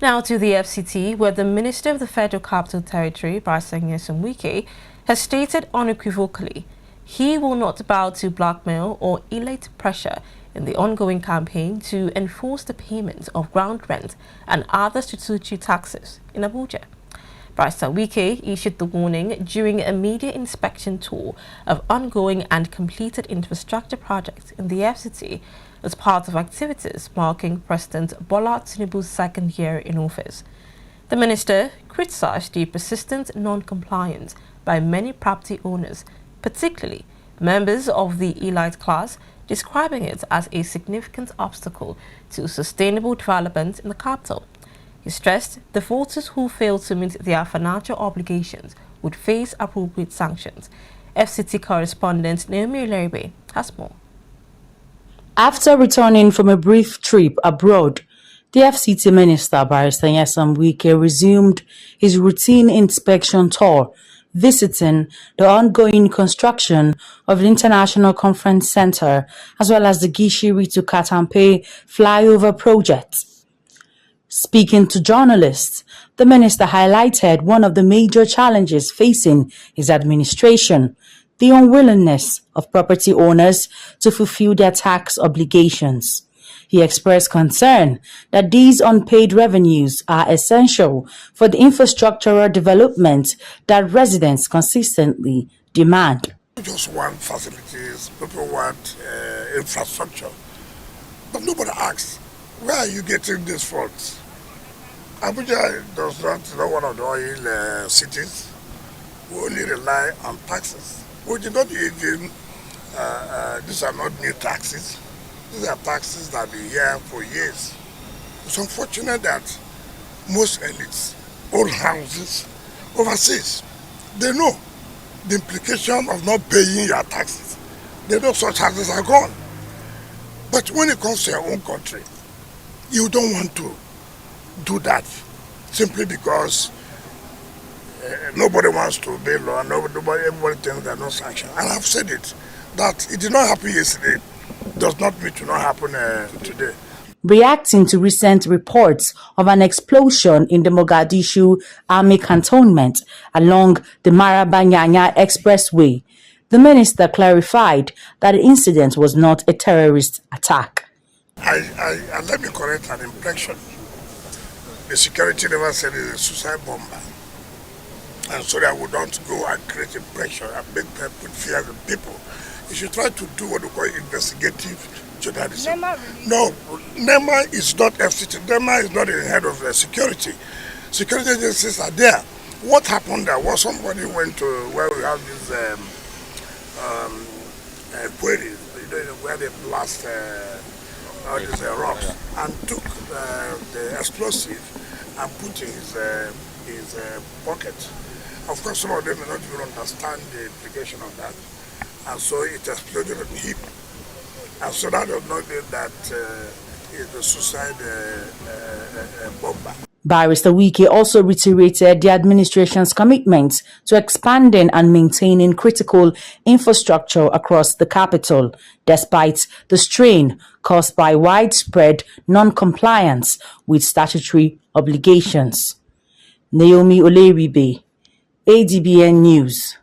Now to the FCT, where the Minister of the Federal Capital Territory, President Nyesom Wike, has stated unequivocally he will not bow to blackmail or elate pressure in the ongoing campaign to enforce the payment of ground rent and other statutory taxes in Abuja. President Wike issued the warning during a media inspection tour of ongoing and completed infrastructure projects in the FCT as part of activities marking President Bola Tinubu's second year in office. The minister criticized the persistent non-compliance by many property owners, particularly members of the elite class, describing it as a significant obstacle to sustainable development in the capital. He stressed the voters who failed to meet their financial obligations would face appropriate sanctions. FCT correspondent Nyesom Wike has more. After returning from a brief trip abroad, the FCT Minister, Barrister Nyesom Wike, resumed his routine inspection tour, visiting the ongoing construction of the International Conference Center as well as the Gishiri to Katampe flyover project. Speaking to journalists, the minister highlighted one of the major challenges facing his administration: the unwillingness of property owners to fulfill their tax obligations. He expressed concern that these unpaid revenues are essential for the infrastructural development that residents consistently demand. People just want facilities, people want infrastructure, but nobody asks, where are you getting these funds? Abuja is not one of the oil cities. We only rely on taxes. We did not even, these are not new taxes. These are taxes that have been here for years. It's unfortunate that most elites own houses overseas. They know the implication of not paying your taxes. They know such taxes are gone. But when it comes to your own country, you don't want to do that simply because nobody wants to obey law. Everybody thinks there are no sanctions. And I've said it, that it did not happen yesterday does not mean to not happen today. Reacting to recent reports of an explosion in the Mogadishu Army cantonment along the Maraba-Nyanya Expressway, the minister clarified that the incident was not a terrorist attack. Let me correct an impression. The security never said it's a suicide bomber. And so that we don't go and create a pressure and make people put fear in people. You should try to do what we call investigative journalism. No, NEMA is not FCT. NEMA is not the head of the security. Security agencies are there. What happened there was somebody went to where we have these quarries, where they blast all these rocks, and took the explosive and put in his pocket. Of course, some of them may not even understand the implication of that. And so it exploded on him. And so that does not mean that it's a suicide bomber. Barrister Wike also reiterated the administration's commitment to expanding and maintaining critical infrastructure across the capital, despite the strain caused by widespread non-compliance with statutory obligations. Nyesom Wike, ADBN News.